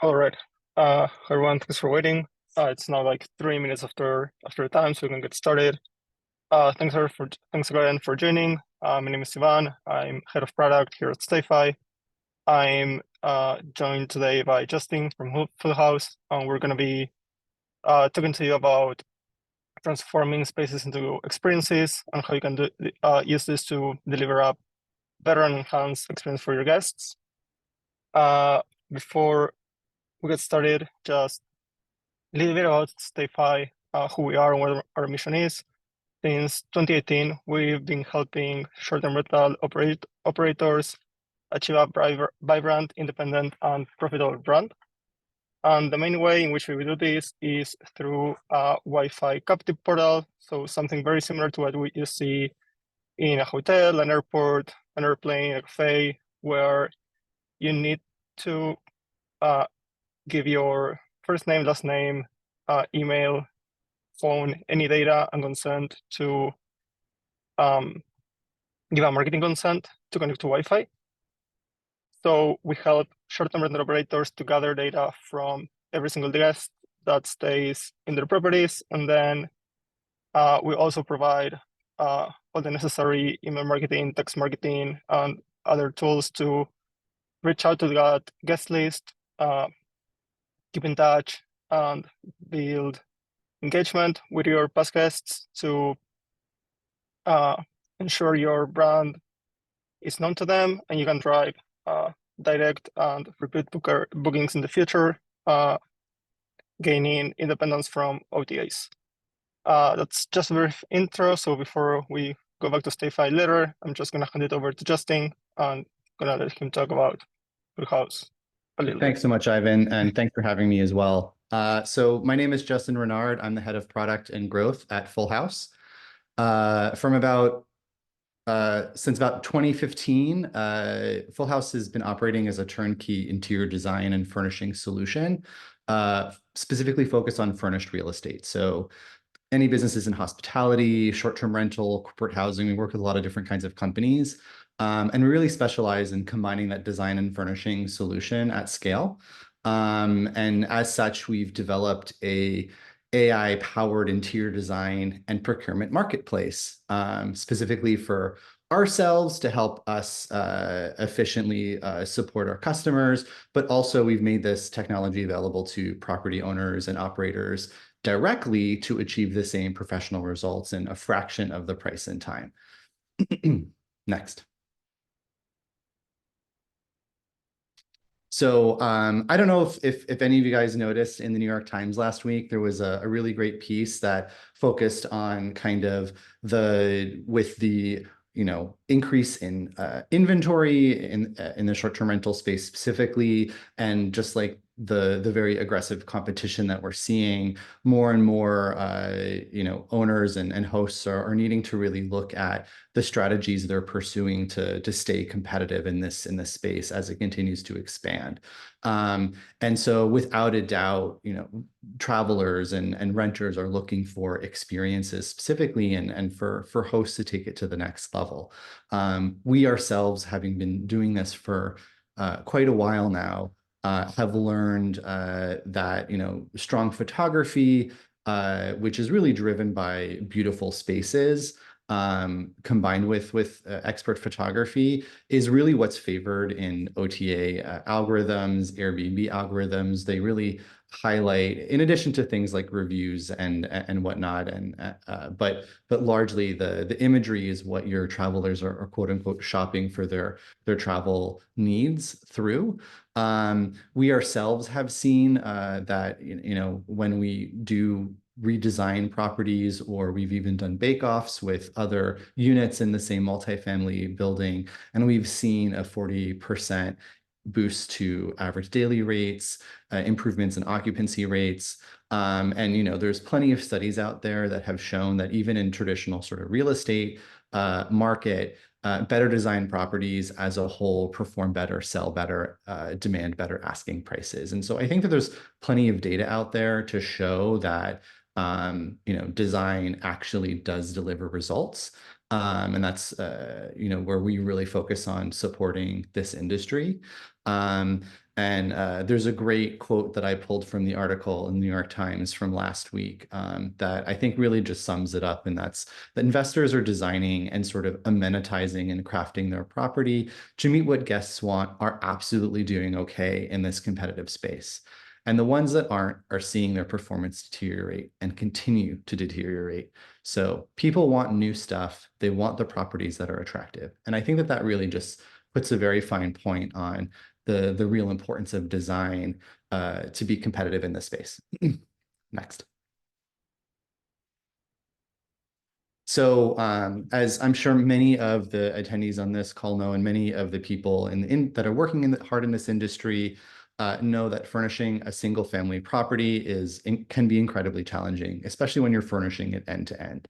All right. Everyone, thanks for waiting. It's now like 3 minutes after the time, so we can get started. Thanks again for joining. My name is Ivan. I'm head of product here at StayFi. I'm joined today by Justin from Fülhaus, and we're going to be talking to you about transforming spaces into experiences and how you can use this to deliver a better and enhanced experience for your guests. Before we get started, just a little bit about StayFi, who we are and what our mission is. Since 2018, we've been helping short-term rental operators achieve a vibrant, independent, and profitable brand. And the main way in which we do this is through a Wi-Fi captive portal. So something very similar to what you see in a hotel, an airport, an airplane, a cafe, where you need to give your first name, last name, email, phone, any data, and consent to give a marketing consent to connect to Wi-Fi. So we help short-term rental operators to gather data from every single guest that stays in their properties, and then we also provide all the necessary email marketing, text marketing, and other tools to reach out to that guest list, keep in touch, and build engagement with your past guests to ensure your brand is known to them, and you can drive direct and repeat bookings in the future, gaining independence from OTAs. That's just a brief intro. So before we go back to StayFi later, I'm just going to hand it over to Justin and going to let him talk about Fülhaus a little bit. Thanks so much, Ivan, and thanks for having me as well. So my name is Justin Renard. I'm the head of product and growth at Fülhaus. Since about 2015, Fülhaus has been operating as a turnkey interior design and furnishing solution, specifically focused on furnished real estate. So any businesses in hospitality, short-term rental, corporate housing, we work with a lot of different kinds of companies. And we really specialize in combining that design and furnishing solution at scale. And as such, we've developed a AI-powered interior design and procurement marketplace, specifically for ourselves to help us efficiently support our customers, but also we've made this technology available to property owners and operators directly to achieve the same professional results in a fraction of the price and time. Next. So I don't know if any of you guys noticed in the New York Times last week, there was a really great piece that focused on kind of with the increase in inventory in the short-term rental space specifically, and just like the very aggressive competition that we're seeing, more and more owners and hosts are needing to really look at the strategies they're pursuing to stay competitive in this space as it continues to expand. And so without a doubt, travelers and renters are looking for experiences specifically and for hosts to take it to the next level. We ourselves, having been doing this for quite a while now, have learned that strong photography, which is really driven by beautiful spaces, combined with expert photography, is really what's favored in OTA algorithms, Airbnb algorithms. They really highlight, in addition to things like reviews and whatnot, but largely the imagery is what your travelers are quote unquote shopping for their travel needs through. We ourselves have seen that when we do redesign properties, or we've even done bake-offs with other units in the same multifamily building, and we've seen a 40% boost to average daily rates, improvements in occupancy rates. And there's plenty of studies out there that have shown that even in traditional sort of real estate market, better designed properties as a whole perform better, sell better, demand better asking prices. And so I think that there's plenty of data out there to show that design actually does deliver results. And that's, where we really focus on supporting this industry. There's a great quote that I pulled from the article in the New York Times from last week that I think really just sums it up. And that's that investors are designing and sort of amenitizing and crafting their property to meet what guests want are absolutely doing okay in this competitive space. And the ones that aren't are seeing their performance deteriorate and continue to deteriorate. So people want new stuff. They want the properties that are attractive. And I think that that really just puts a very fine point on the real importance of design to be competitive in this space. Next. So as I'm sure many of the attendees on this call know, and many of the people that are working hard in this industry know that furnishing a single family property can be incredibly challenging, especially when you're furnishing it end to end.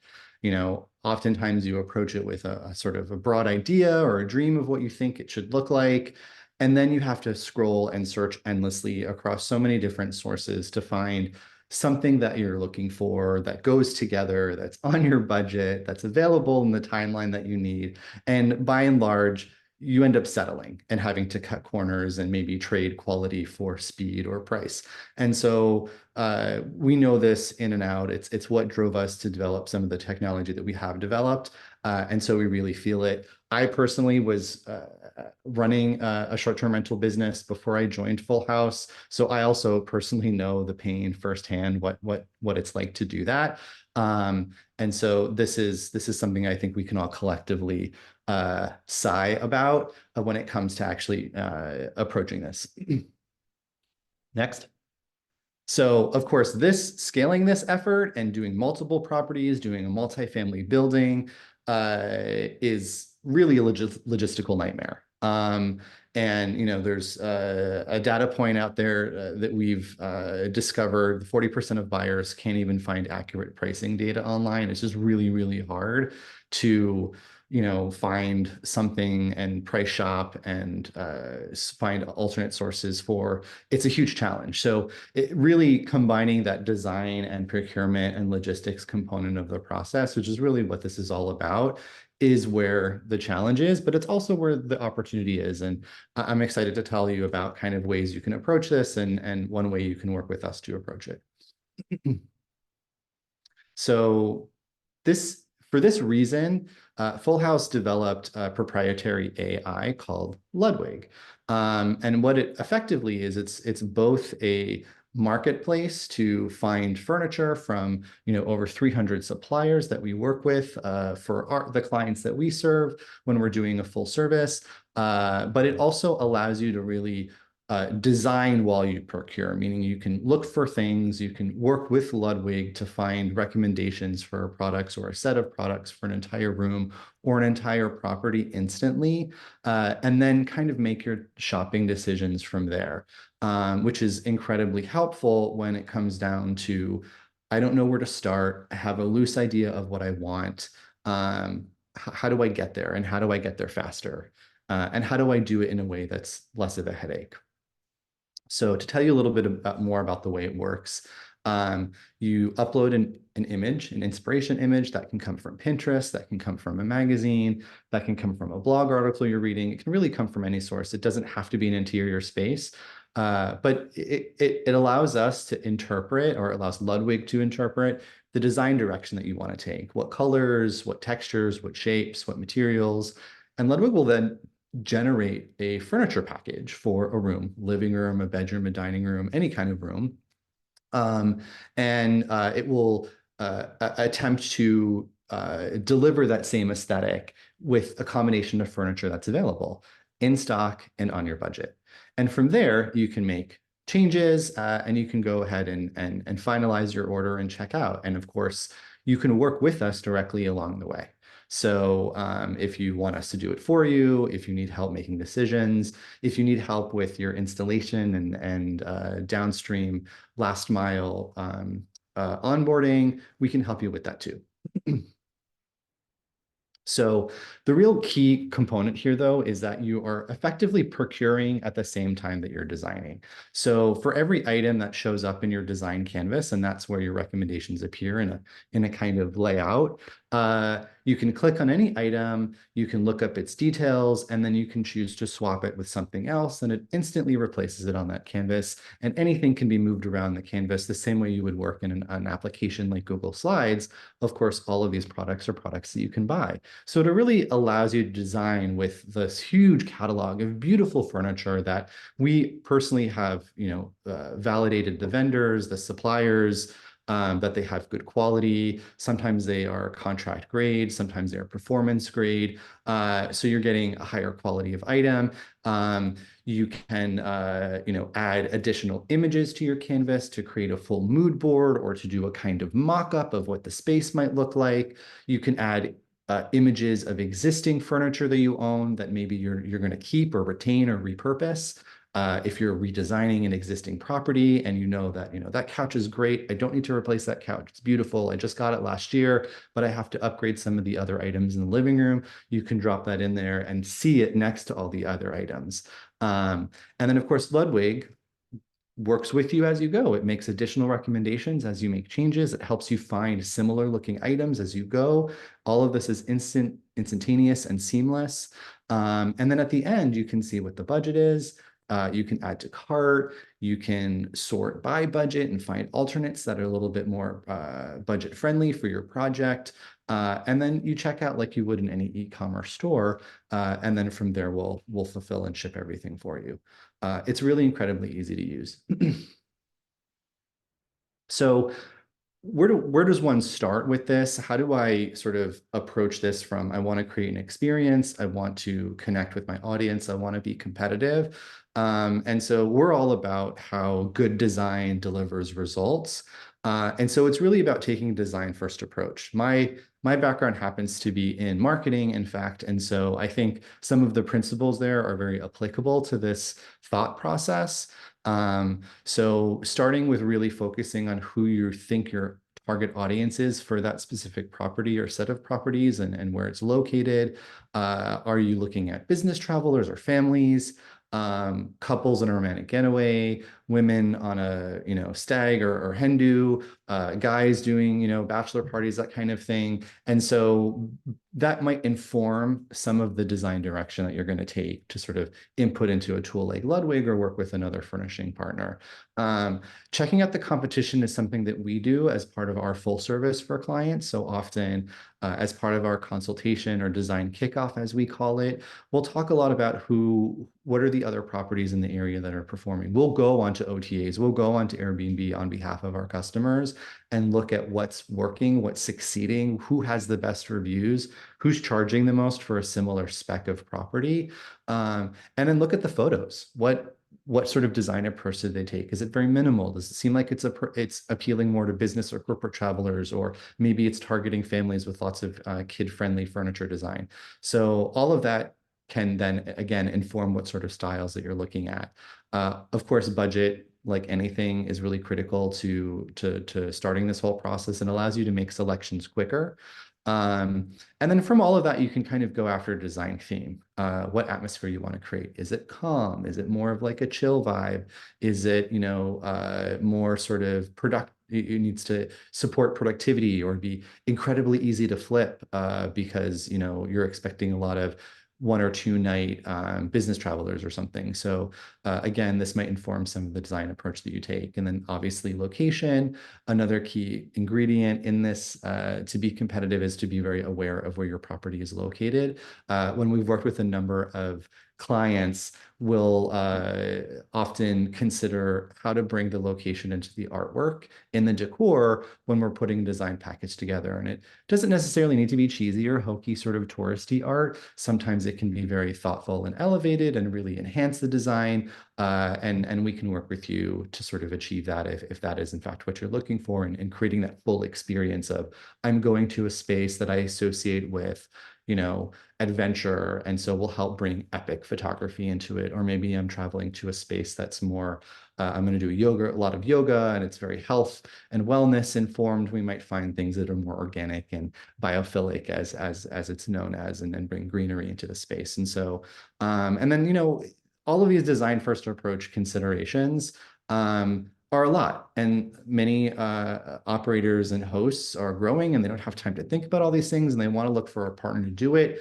Oftentimes you approach it with a sort of a broad idea or a dream of what you think it should look like. And then you have to scroll and search endlessly across so many different sources to find something that you're looking for that goes together, that's on your budget, that's available in the timeline that you need. And by and large, you end up settling and having to cut corners and maybe trade quality for speed or price. And so we know this in and out. It's what drove us to develop some of the technology that we have developed. And so we really feel it. I personally was running a short-term rental business before I joined Fülhaus. So I also personally know the pain firsthand, what it's like to do that. And so this is something I think we can all collectively sigh about when it comes to actually approaching this. Next. So of course, scaling this effort and doing multiple properties, doing a multifamily building is really a logistical nightmare. There's a data point out there that we've discovered 40% of buyers can't even find accurate pricing data online. It's just really, really hard to find something and price shop and find alternate sources for. It's a huge challenge. So it really combining that design and procurement and logistics component of the process, which is really what this is all about, is where the challenge is, but it's also where the opportunity is. And I'm excited to tell you about kind of ways you can approach this and one way you can work with us to approach it. So for this reason, Fülhaus developed a proprietary AI called Ludwig. And what it effectively is, it's both a marketplace to find furniture from over 300 suppliers that we work with for the clients that we serve when we're doing a full service. But it also allows you to really design while you procure, meaning you can look for things, you can work with Ludwig to find recommendations for products or a set of products for an entire room or an entire property instantly, and then kind of make your shopping decisions from there, which is incredibly helpful when it comes down to, I don't know where to start, I have a loose idea of what I want, how do I get there, and how do I get there faster? And how do I do it in a way that's less of a headache? So to tell you a little bit more about the way it works, you upload an image, an inspiration image that can come from Pinterest, that can come from a magazine, that can come from a blog article you're reading. It can really come from any source. It doesn't have to be an interior space, but it allows us to interpret, or allows Ludwig to interpret, the design direction that you want to take. What colors, what textures, what shapes, what materials. And Ludwig will then generate a furniture package for a room, living room, a bedroom, a dining room, any kind of room. It will attempt to deliver that same aesthetic with a combination of furniture that's available in stock and on your budget. And from there, you can make changes and you can go ahead and finalize your order and check out. And of course, you can work with us directly along the way. So if you want us to do it for you, if you need help making decisions, if you need help with your installation and downstream last mile onboarding, we can help you with that too. So the real key component here, though, is that you are effectively procuring at the same time that you're designing. So for every item that shows up in your design canvas, and that's where your recommendations appear in a kind of layout, you can click on any item, you can look up its details, and then you can choose to swap it with something else, and it instantly replaces it on that canvas. And anything can be moved around the canvas the same way you would work in an application like Google Slides. Of course, all of these products are products that you can buy. So it really allows you to design with this huge catalog of beautiful furniture that we personally have, validated the vendors, the suppliers, that they have good quality. Sometimes they are contract grade, sometimes they're performance grade. So you're getting a higher quality of item. You can, add additional images to your canvas to create a full mood board or to do a kind of mock-up of what the space might look like. You can add images of existing furniture that you own that maybe you're going to keep or retain or repurpose. If you're redesigning an existing property and you know that, that couch is great, I don't need to replace that couch. It's beautiful. I just got it last year, but I have to upgrade some of the other items in the living room. You can drop that in there and see it next to all the other items. And then, of course, Ludwig works with you as you go. It makes additional recommendations as you make changes. It helps you find similar looking items as you go. All of this is instantaneous and seamless. And then at the end, you can see what the budget is. You can add to cart. You can sort by budget and find alternates that are a little bit more budget friendly for your project. And then you check out like you would in any e-commerce store. And then from there, we'll fulfill and ship everything for you. It's really incredibly easy to use. So where does one start with this? How do I sort of approach this from, I want to create an experience, I want to connect with my audience, I want to be competitive. And so we're all about how good design delivers results. And so it's really about taking a design first approach. My background happens to be in marketing, in fact, and so I think some of the principles there are very applicable to this thought process. So starting with really focusing on who you think your target audience is for that specific property or set of properties and where it's located. Are you looking at business travelers or families? Couples on a romantic getaway, women on a stag or hen do, guys doing bachelor parties, that kind of thing. And so that might inform some of the design direction that you're going to take to sort of input into a tool like Ludwig or work with another furnishing partner. Checking out the competition is something that we do as part of our full service for clients. So often as part of our consultation or design kickoff, as we call it, we'll talk a lot about what are the other properties in the area that are performing. We'll go onto OTAs, we'll go onto Airbnb on behalf of our customers and look at what's working, what's succeeding, who has the best reviews, who's charging the most for a similar spec of property, and then look at the photos. What sort of design approach did they take? Is it very minimal? Does it seem like it's appealing more to business or corporate travelers, or maybe it's targeting families with lots of kid-friendly furniture design? So all of that can then again inform what sort of styles that you're looking at. Of course, budget, like anything, is really critical to starting this whole process and allows you to make selections quicker. And then from all of that, you can kind of go after a design theme. What atmosphere you want to create. Is it calm? Is it more of like a chill vibe? Is it, more sort of productive? It needs to support productivity or be incredibly easy to flip because, you're expecting a lot of 1 or 2 night business travelers or something. So again, this might inform some of the design approach that you take. And then obviously location, another key ingredient in this to be competitive is to be very aware of where your property is located. When we've worked with a number of clients, will often consider how to bring the location into the artwork in the decor when we're putting a design package together. And it doesn't necessarily need to be cheesy or hokey sort of touristy art. Sometimes it can be very thoughtful and elevated and really enhance the design. And we can work with you to sort of achieve that if that is in fact what you're looking for, and creating that full experience of, I'm going to a space that I associate with adventure, and so we'll help bring epic photography into it. Or maybe I'm traveling to a space that's more I'm going to do yoga, a lot of yoga, and it's very health and wellness informed. We might find things that are more organic and biophilic, as it's known as, and then bring greenery into the space. And so, and then, all of these design first approach considerations are a lot, and many operators and hosts are growing and they don't have time to think about all these things, and they want to look for a partner to do it.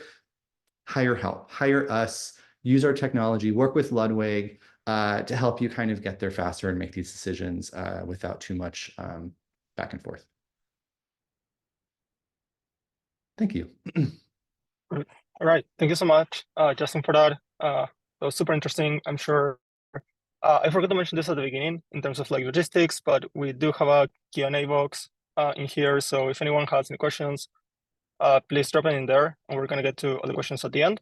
Hire help, hire us, use our technology, work with Ludwig to help you kind of get there faster and make these decisions without too much back and forth. Thank you. All right. Thank you so much, Justin, for that. That was super interesting. I'm sure I forgot to mention this at the beginning in terms of like logistics, but we do have a Q&A box in here. So if anyone has any questions, please drop it in there, and we're gonna get to all the questions at the end.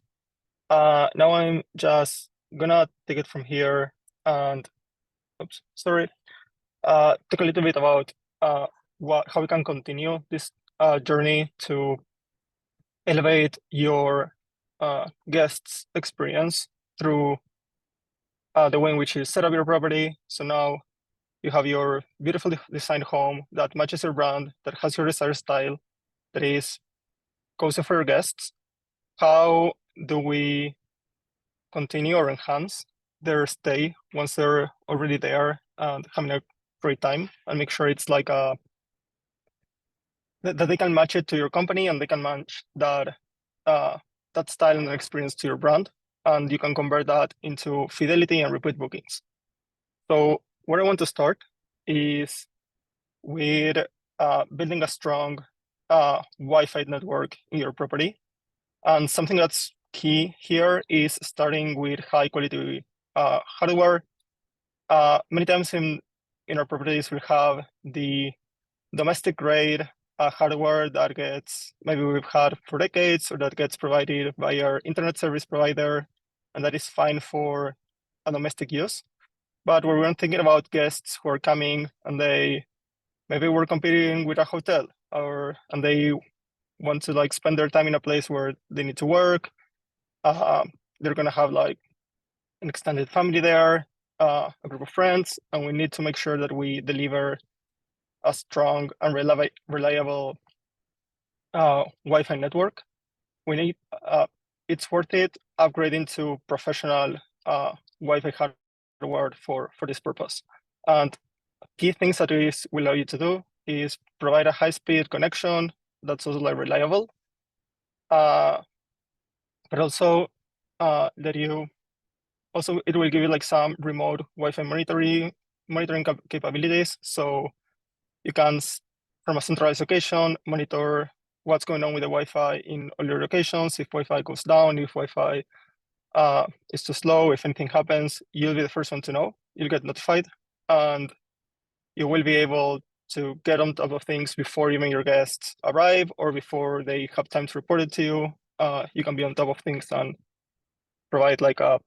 Now I'm just gonna take it from here and, oops, sorry, talk a little bit about how we can continue this journey to elevate your guests' experience through the way in which you set up your property. So now you have your beautifully designed home that matches your brand, that has your desired style, that is cozy for your guests. How do we continue or enhance their stay once they're already there and having a great time, and make sure it's like that they can match it to your company, and they can match that that style and experience to your brand, and you can convert that into fidelity and repeat bookings. So where I want to start is with building a strong Wi-Fi network in your property. And something that's key here is starting with high quality hardware. Many times in our properties, we have the domestic grade hardware that maybe we've had for decades, or that gets provided by our internet service provider, and that is fine for a domestic use. But when we're thinking about guests who are coming and maybe we're competing with a hotel, and they want to like spend their time in a place where they need to work, they're gonna have like an extended family there, a group of friends, and we need to make sure that we deliver a strong and reliable Wi-Fi network. We need it's worth it upgrading to professional Wi-Fi hardware for this purpose. And key things that this will allow you to do is provide a high-speed connection that's also like reliable, but also it will give you like some remote Wi-Fi monitoring capabilities. So you can, from a centralized location, monitor what's going on with the Wi-Fi in all your locations. If Wi-Fi goes down, if Wi-Fi is too slow, if anything happens, you'll be the first one to know. You'll get notified, and you will be able to get on top of things before even your guests arrive or before they have time to report it to you. You can be on top of things and provide like a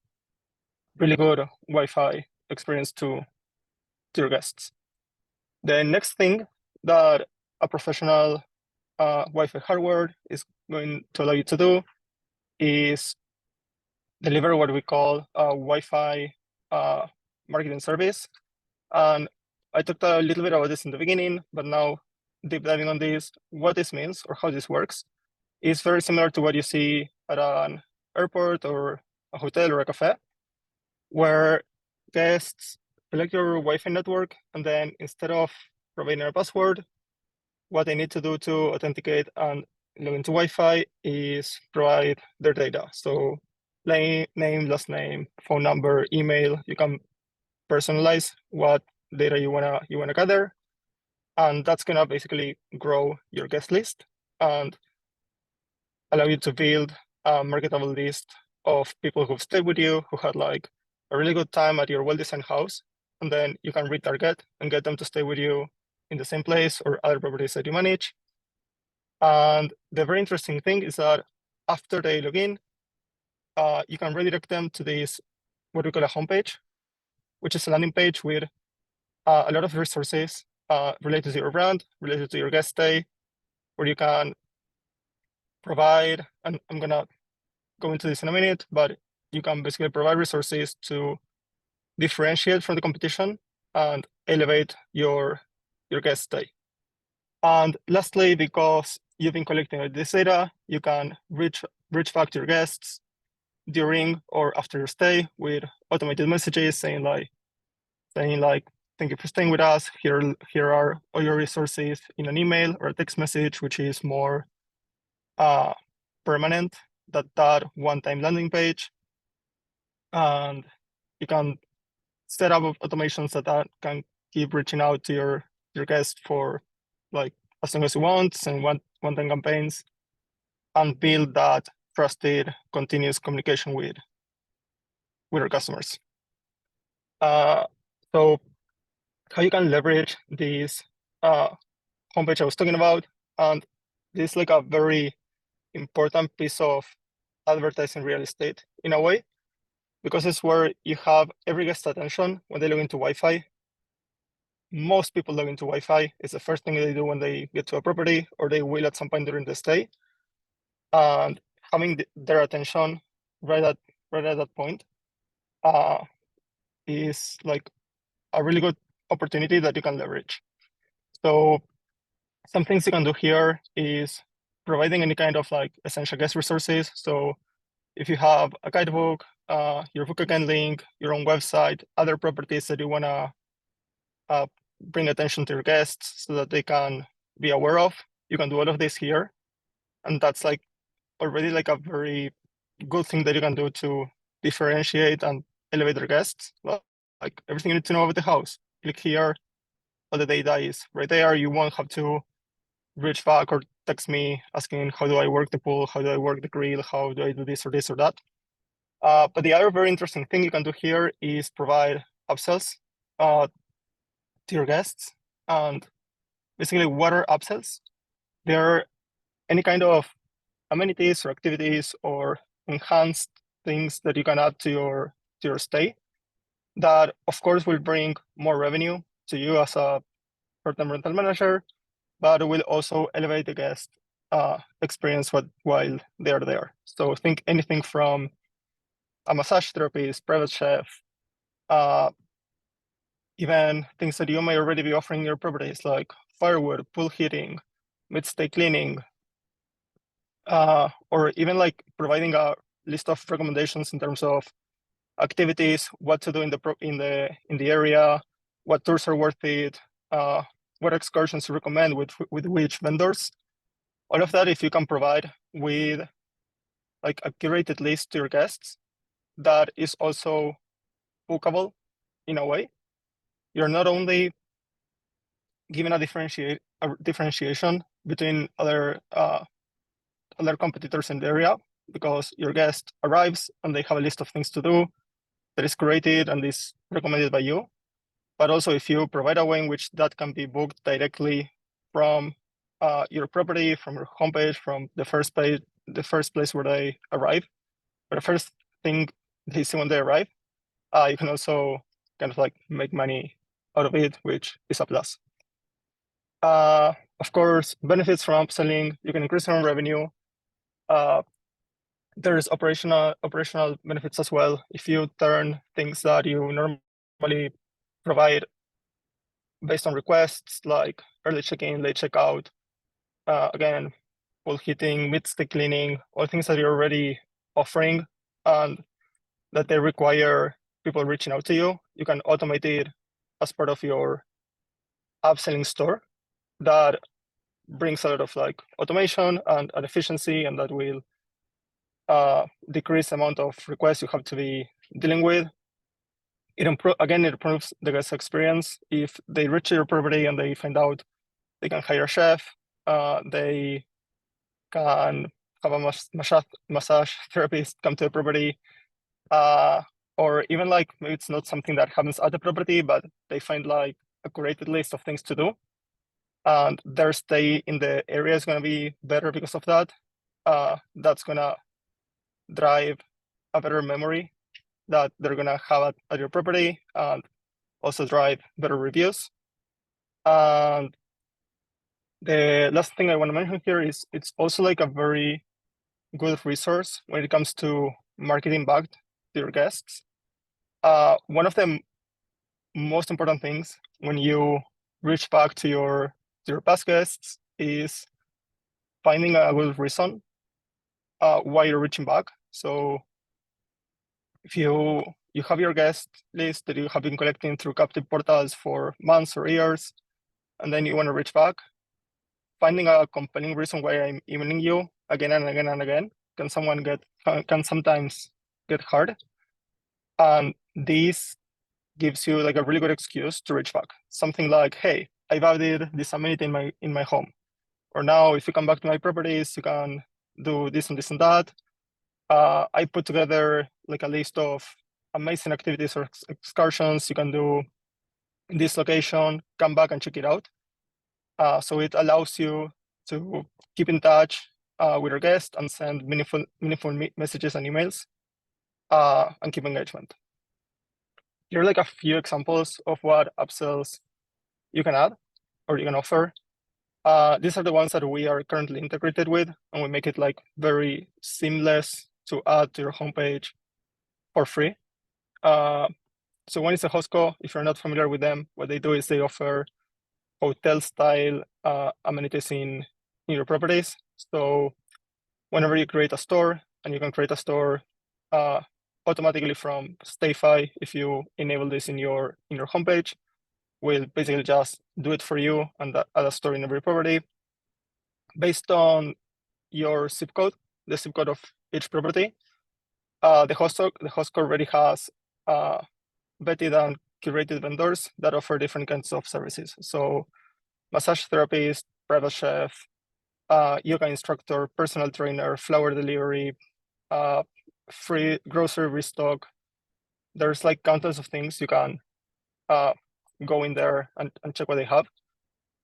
really good Wi-Fi experience to your guests. The next thing that a professional Wi-Fi hardware is going to allow you to do is deliver what we call a Wi-Fi marketing service. And I talked a little bit about this in the beginning, but now deep diving on this, what this means or how this works is very similar to what you see at an airport or a hotel or a cafe, where guests select your Wi-Fi network, and then instead of providing a password, what they need to do to authenticate and log into Wi-Fi is provide their data. So name, last name, phone number, email. You can personalize what data you wanna gather, and that's gonna basically grow your guest list and allow you to build a marketable list of people who've stayed with you, who had like a really good time at your well-designed house, and then you can retarget and get them to stay with you in the same place or other properties that you manage. And the very interesting thing is that after they log in, you can redirect them to this, what we call a homepage, which is a landing page with a lot of resources related to your brand, related to your guest stay, where you can provide, and I'm gonna go into this in a minute, but you can basically provide resources to differentiate from the competition and elevate your guest stay. And lastly, because you've been collecting this data, you can reach back to your guests during or after your stay with automated messages saying like, thank you for staying with us. Here are all your resources in an email or a text message, which is more permanent than that one-time landing page. And you can set up automations that can keep reaching out to your guests for like as long as you want, send one-time campaigns, and build that trusted continuous communication with our customers. So how you can leverage this homepage I was talking about, and this is like a very important piece of advertising real estate in a way, because it's where you have every guest attention when they log into Wi-Fi. Most people log into Wi-Fi. It's the first thing they do when they get to a property, or they will at some point during the stay. And having their attention right at that point is like a really good opportunity that you can leverage. So some things you can do here is providing any kind of like essential guest resources. So if you have a guidebook, your book again link, your own website, other properties that you wanna bring attention to your guests so that they can be aware of, you can do all of this here. And that's like already like a very good thing that you can do to differentiate and elevate your guests. Like everything you need to know about the house. Click here, all the data is right there. You won't have to reach back or text me asking how do I work the pool, how do I work the grill, how do I do this or this or that. But the other very interesting thing you can do here is provide upsells to your guests. And basically, what are upsells? They're any kind of amenities or activities or enhanced things that you can add to your stay that of course will bring more revenue to you as a short-term rental manager, but it will also elevate the guest experience while they're there. So think anything from a massage therapist, private chef, even things that you may already be offering in your properties like firewood, pool heating, mid-stay cleaning, or even like providing a list of recommendations in terms of activities, what to do in the area, what tours are worth it, what excursions to recommend with which vendors. All of that, if you can provide with like a curated list to your guests that is also bookable in a way, you're not only giving a differentiation between other competitors in the area, because your guest arrives and they have a list of things to do that is curated and is recommended by you. But also if you provide a way in which that can be booked directly from your property, from your homepage, from the first place where they arrive, or the first thing they see when they arrive, you can also kind of like make money out of it, which is a plus. Of course, benefits from upselling, you can increase your own revenue. There's operational benefits as well. If you turn things that you normally provide based on requests like early check-in, late checkout, again, pool heating, mid-stay cleaning, all things that you're already offering and that they require people reaching out to you, you can automate it as part of your upselling store. That brings a lot of like automation and efficiency, and that will decrease the amount of requests you have to be dealing with. It improves the guest experience. If they reach your property and they find out they can hire a chef, they can have a massage therapist come to the property, or even like maybe it's not something that happens at the property, but they find like a curated list of things to do, and their stay in the area is going to be better because of that. That's going to drive a better memory that they're going to have at your property, and also drive better reviews. And the last thing I want to mention here is it's also like a very good resource when it comes to marketing back to your guests. One of the most important things when you reach back to your past guests is finding a good reason why you're reaching back. So if you have your guest list that you have been collecting through captive portals for months or years, and then you want to reach back, finding a compelling reason why I'm emailing you again and again and again can sometimes get hard. And this gives you like a really good excuse to reach back. Something like, hey, I've added this amenity in my home. Or now if you come back to my properties, you can do this and this and that. I put together like a list of amazing activities or excursions you can do in this location, come back and check it out. So it allows you to keep in touch with your guests and send meaningful messages and emails and keep engagement. Here are like a few examples of what upsells you can add or you can offer. These are the ones that we are currently integrated with, and we make it like very seamless to add to your homepage for free. So one is a Hostco. If you're not familiar with them, what they do is they offer hotel-style amenities in your properties. So whenever you create a store, and you can create a store automatically from StayFi if you enable this in your homepage, will basically just do it for you and add a store in every property based on your zip code, the zip code of each property. The Hostco already has vetted and curated vendors that offer different kinds of services. So massage therapist, private chef, yoga instructor, personal trainer, flower delivery, free grocery restock. There's like countless of things you can go in there and check what they have.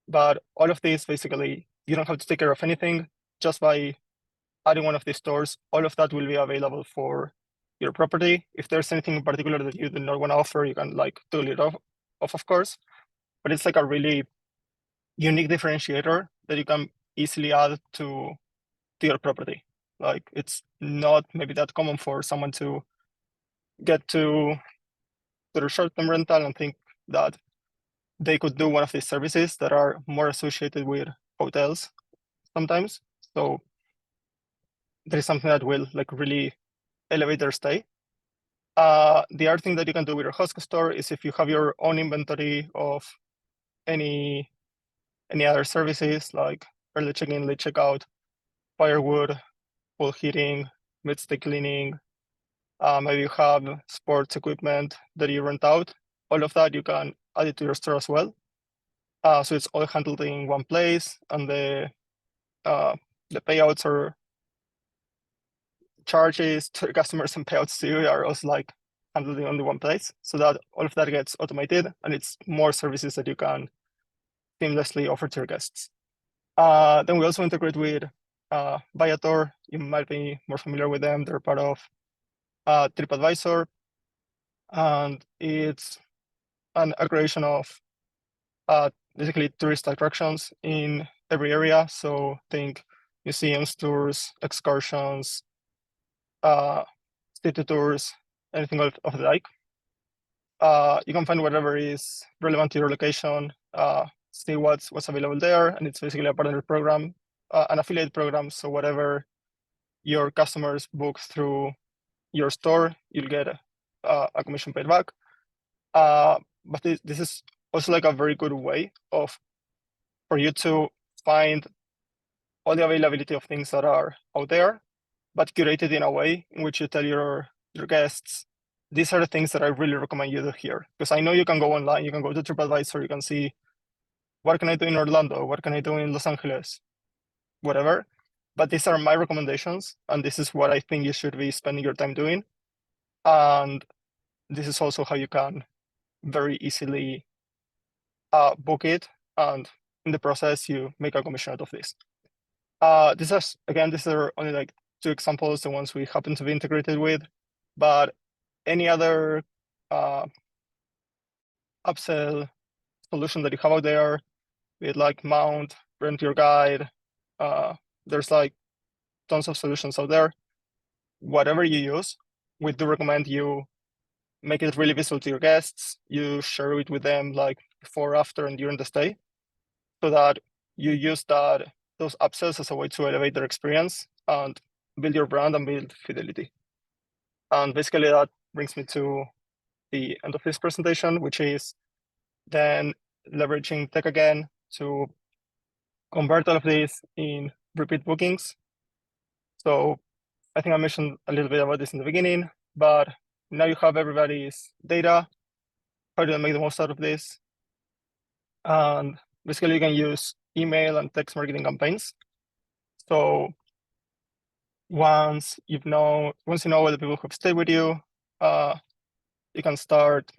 But all of this, basically, you don't have to take care of anything. Just by adding one of these stores, all of that will be available for your property. If there's anything in particular that you do not want to offer, you can like toggle it off of course. But it's like a really unique differentiator that you can easily add to your property. Like it's not maybe that common for someone to get to their short-term rental and think that they could do one of these services that are more associated with hotels sometimes. So there is something that will like really elevate their stay. The other thing that you can do with your host store is if you have your own inventory of any other services like early check-in, late checkout, firewood, pool heating, mid-stay cleaning, maybe you have sports equipment that you rent out. All of that you can add it to your store as well. So it's all handled in one place, and the payouts or charges to customers and payouts to you are also like handled in only one place, so that all of that gets automated, and it's more services that you can seamlessly offer to your guests. Then we also integrate with Viator. You might be more familiar with them. They're part of TripAdvisor, and it's an aggregation of basically tourist attractions in every area. So think museums, tours, excursions, city tours, anything of the like. You can find whatever is relevant to your location, see what's available there, and it's basically a partner program, an affiliate program. So whatever your customers book through your store, you'll get a commission paid back. But this is also like a very good way for you to find all the availability of things that are out there, but curated in a way in which you tell your guests, these are the things that I really recommend you do here. Because I know you can go online, you can go to TripAdvisor, you can see what can I do in Orlando, what can I do in Los Angeles, whatever. But these are my recommendations, and this is what I think you should be spending your time doing. And this is also how you can very easily book it, and in the process, you make a commission out of this. These are only like 2 examples, the ones we happen to be integrated with, but any other upsell solution that you have out there, be it like Mount, Rent Your Guide, there's like tons of solutions out there. Whatever you use, we do recommend you make it really visible to your guests. You share it with them like before, after, and during the stay, so that you use those upsells as a way to elevate their experience and build your brand and build fidelity. And basically that brings me to the end of this presentation, which is then leveraging tech again to convert all of this in repeat bookings. So I think I mentioned a little bit about this in the beginning, but now you have everybody's data. How do you make the most out of this? And basically you can use email and text marketing campaigns. So once you know all the people who have stayed with you, you can start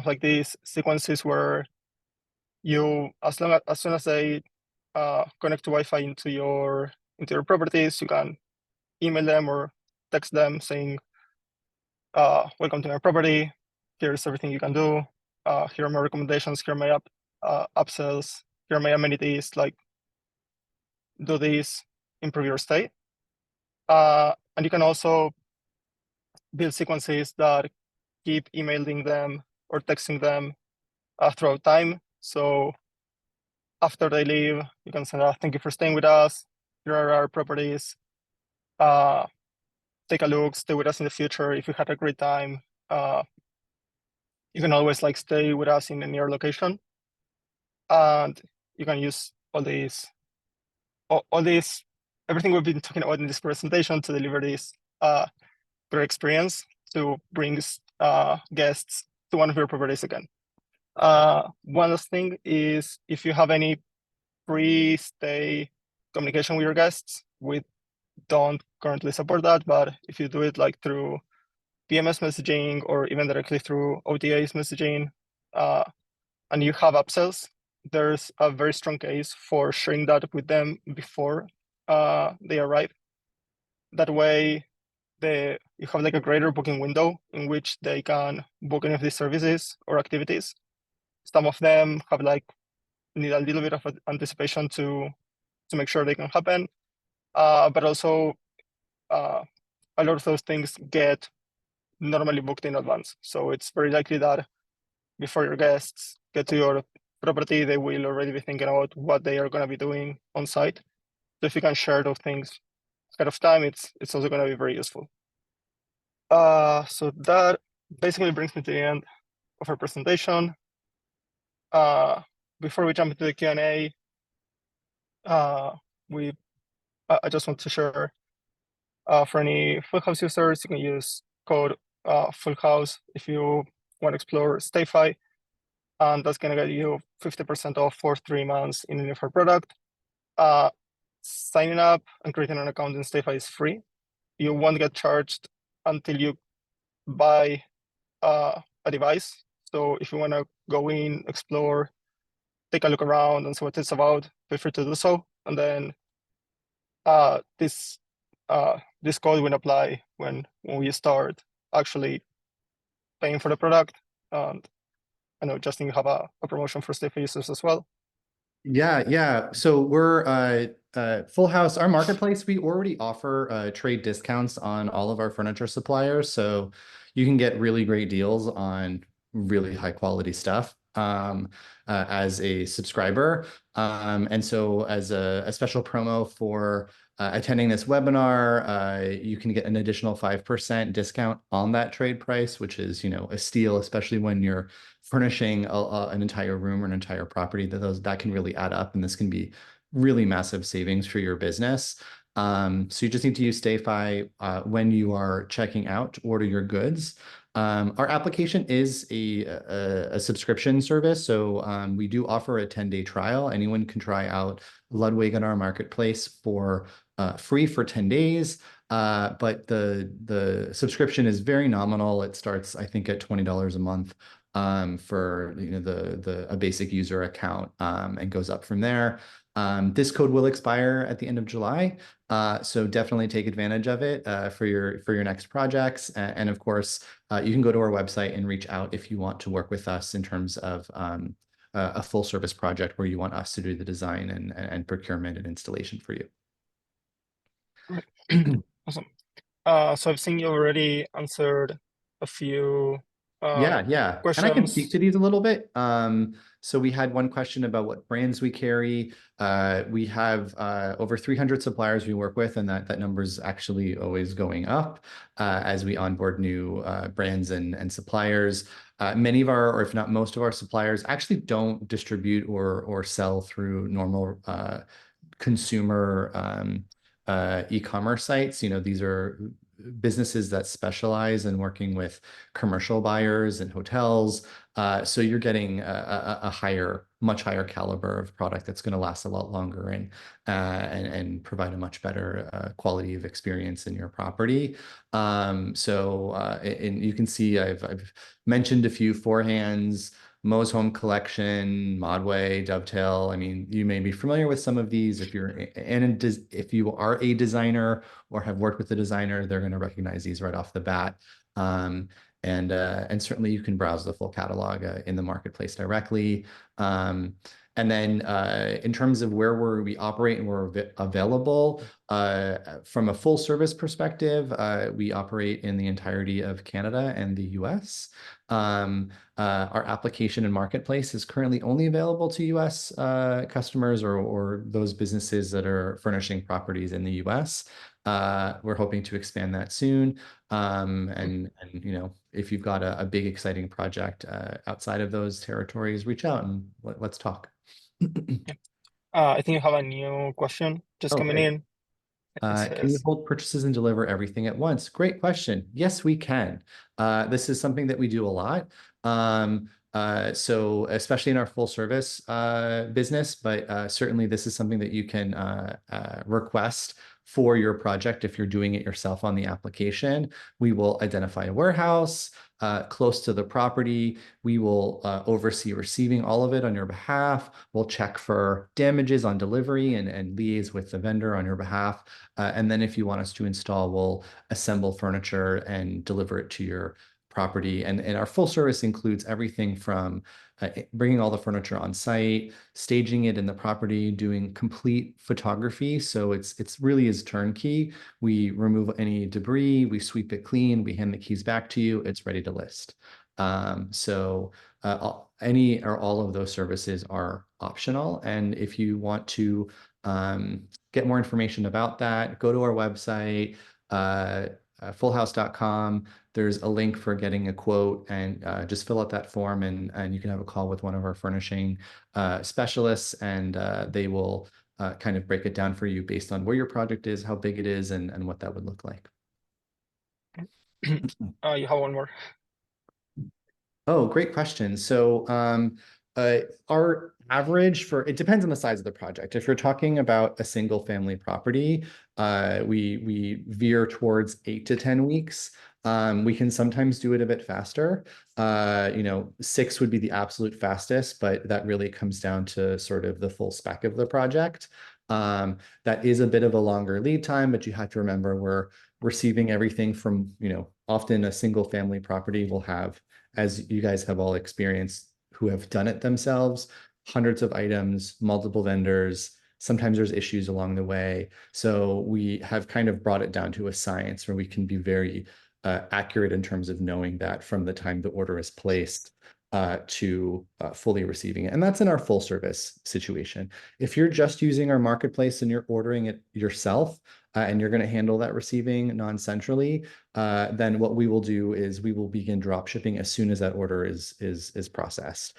like these sequences where you, as soon as they connect to Wi-Fi into your properties, you can email them or text them saying, welcome to my property. Here's everything you can do. Here are my recommendations. Here are my upsells. Here are my amenities. Like, do this, improve your stay. And you can also build sequences that keep emailing them or texting them throughout time. So after they leave, you can say, thank you for staying with us. Here are our properties. Take a look, stay with us in the future. If you had a great time, you can always like stay with us in a near location. And you can use all these, everything we've been talking about in this presentation to deliver this great experience to bring guests to one of your properties again. One last thing is if you have any pre-stay communication with your guests, we don't currently support that, but if you do it like through PMS messaging or even directly through OTAs messaging, and you have upsells, there's a very strong case for sharing that with them before they arrive. That way, you have like a greater booking window in which they can book any of these services or activities. Some of them have like need a little bit of anticipation to make sure they can happen, but also a lot of those things get normally booked in advance. So it's very likely that before your guests get to your property, they will already be thinking about what they are going to be doing on site. So if you can share those things ahead of time, it's also going to be very useful. So that basically brings me to the end of our presentation. Before we jump into the Q&A, I just want to share for any Fülhaus users, you can use code Fülhaus if you want to explore StayFi, and that's going to get you 50% off for 3 months in any of our product. Signing up and creating an account in StayFi is free. You won't get charged until you buy a device. So if you want to go in, explore, take a look around and see what it's about, feel free to do so. And then this code will apply when we start actually paying for the product. And I know Justin, you have a promotion for StayFi users as well. Yeah. So we're Flhaus, our marketplace. We already offer trade discounts on all of our furniture suppliers, so you can get really great deals on really high quality stuff as a subscriber. And so as a special promo for attending this webinar, you can get an additional 5% discount on that trade price, which is, a steal, especially when you're furnishing an entire room or an entire property. That can really add up, and this can be really massive savings for your business. So you just need to use StayFi when you are checking out to order your goods. Our application is a subscription service, so we do offer a 10-day trial. Anyone can try out Ludwig on our marketplace for free for 10 days. But the subscription is very nominal. It starts, I think, at $20 a month for a basic user account, and goes up from there. This code will expire at the end of July, so definitely take advantage of it for your next projects. And of course, you can go to our website and reach out if you want to work with us in terms of a full service project where you want us to do the design and procurement and installation for you. Awesome. So I've seen you already answered a few Yeah. And I can speak questions. to these a little bit. So we had one question about what brands we carry. We have over 300 suppliers we work with, and that number is actually always going up as we onboard new brands and suppliers. Many of our, or if not most of our suppliers, actually don't distribute or sell through normal consumer e-commerce sites. These are businesses that specialize in working with commercial buyers and hotels. So you're getting a much higher caliber of product that's going to last a lot longer and provide a much better quality of experience in your property. And you can see I've mentioned a few forehands. Mo's Home Collection, Modway, Dovetail. I mean, you may be familiar with some of these. If you are a designer or have worked with a designer, they're going to recognize these right off the bat. And certainly you can browse the full catalog in the marketplace directly. And then in terms of where we operate and we're available, from a full service perspective, we operate in the entirety of Canada and the US. Our application and marketplace is currently only available to US customers or those businesses that are furnishing properties in the US. We're hoping to expand that soon. And if you've got a big, exciting project outside of those territories, reach out and let's talk. Yeah. I think you have a new question just Oh, coming great. in. It Can you says, hold purchases and deliver everything at once? Great question. Yes, we can. This is something that we do a lot. So especially in our full service business, but certainly this is something that you can request for your project if you're doing it yourself on the application. We will identify a warehouse close to the property. We will oversee receiving all of it on your behalf. We'll check for damages on delivery and liaise with the vendor on your behalf. And then if you want us to install, we'll assemble furniture and deliver it to your property. And our full service includes everything from bringing all the furniture on site, staging it in the property, doing complete photography. So it's really is turnkey. We remove any debris, we sweep it clean, we hand the keys back to you, it's ready to list. Any or all of those services are optional. And if you want to get more information about that, go to our website, flhaus.com. There's a link for getting a quote and just fill out that form and you can have a call with one of our furnishing specialists and they will kind of break it down for you based on where your project is, how big it is, and what that would look like. you have one more. Oh, great question. So our average it depends on the size of the project. If you're talking about a single family property, we veer towards 8 to 10 weeks. We can sometimes do it a bit faster. 6 would be the absolute fastest, but that really comes down to sort of the full spec of the project. That is a bit of a longer lead time, but you have to remember we're receiving everything from, often a single family property will have, as you guys have all experienced who have done it themselves, hundreds of items, multiple vendors. Sometimes there's issues along the way. So we have kind of brought it down to a science where we can be very accurate in terms of knowing that from the time the order is placed to fully receiving it. And that's in our full service situation. If you're just using our marketplace and you're ordering it yourself and you're going to handle that receiving non-centrally, then what we will do is we will begin drop shipping as soon as that order is processed.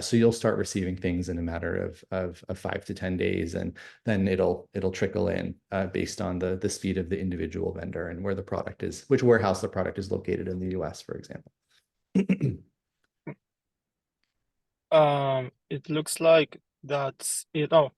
So you'll start receiving things in a matter of 5 to 10 days, and then it'll trickle in based on the speed of the individual vendor and where the product is, which warehouse the product is located in the US, for example. It looks like that's it. Oh,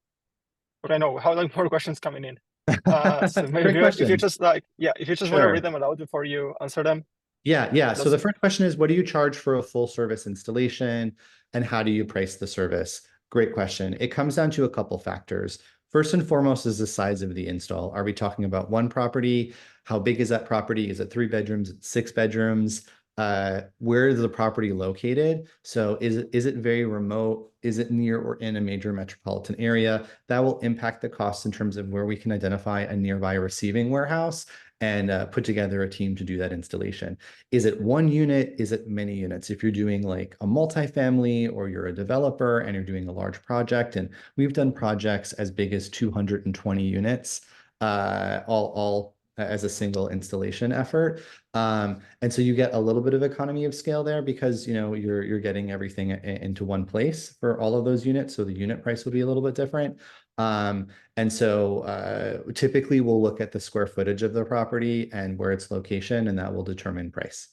okay, no, we have like more questions coming in. So maybe Great if you questions. just if you just want to read Sure. them aloud before you answer them. Yeah. So That's the first question is, what do you charge for a full service installation and how do you price the service? Great question. It comes down to a couple factors. First and foremost is the size of the install. Are we talking about one property? How big is that property? Is it 3 bedrooms, 6 bedrooms? Where is the property located? So is it very remote? Is it near or in a major metropolitan area? That will impact the cost in terms of where we can identify a nearby receiving warehouse and put together a team to do that installation. Is it one unit? Is it many units? If you're doing like a multifamily or you're a developer and you're doing a large project, and we've done projects as big as 220 units, all as a single installation effort. And so you get a little bit of economy of scale there because you're getting everything into one place for all of those units. So the unit price will be a little bit different. And so typically we'll look at the square footage of the property and where its location, and that will determine price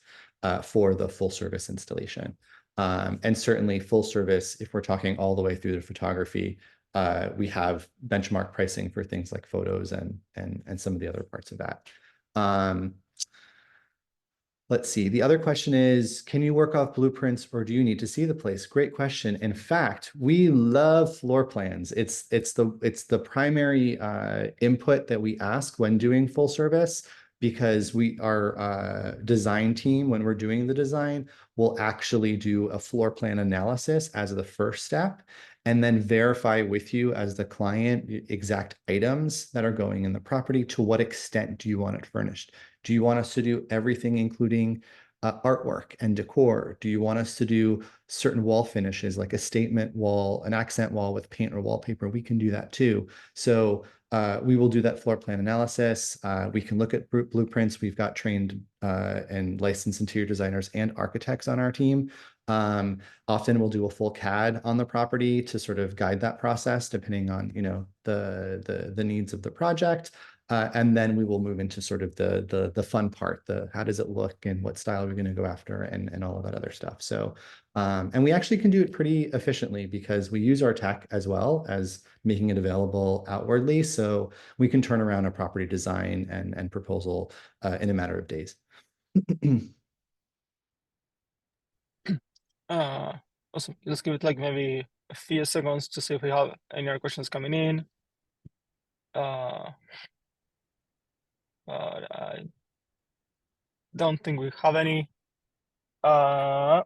for the full service installation. And certainly full service, if we're talking all the way through the photography, we have benchmark pricing for things like photos and some of the other parts of that. Let's see. The other question is, can you work off blueprints or do you need to see the place? Great question. In fact, we love floor plans. It's the primary input that we ask when doing full service, because our design team, when we're doing the design, will actually do a floor plan analysis as the first step, and then verify with you as the client exact items that are going in the property. To what extent do you want it furnished? Do you want us to do everything, including artwork and decor? Do you want us to do certain wall finishes, like a statement wall, an accent wall with paint or wallpaper? We can do that too. So we will do that floor plan analysis. We can look at blueprints. We've got trained and licensed interior designers and architects on our team. Often we'll do a full CAD on the property to sort of guide that process, depending on the needs of the project. And then we will move into sort of the fun part, how does it look and what style are we going to go after, and all of that other stuff. So, and we actually can do it pretty efficiently because we use our tech as well as making it available outwardly. So we can turn around a property design and proposal in a matter of days. Awesome. Let's give it like maybe a few seconds to see if we have any other questions coming in. I don't think we have any. I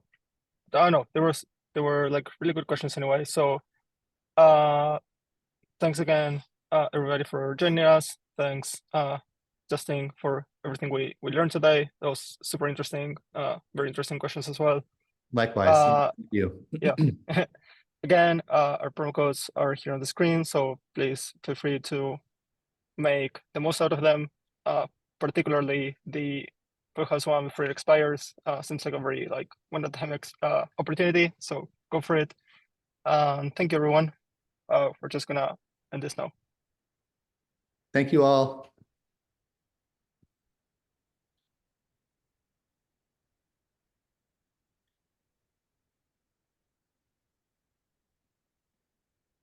don't know. There were like really good questions anyway. So thanks again, everybody, for joining us. Thanks, Justin, for everything we learned today. That was super interesting. Very interesting questions as well. Likewise. Thank you. Yeah. Again, our promo codes are here on the screen, so please feel free to make the most out of them. Particularly the Fülhaus one before it expires. Seems like a very one at a time opportunity, so go for it. Thank you, everyone. We're just gonna end this now. Thank you all.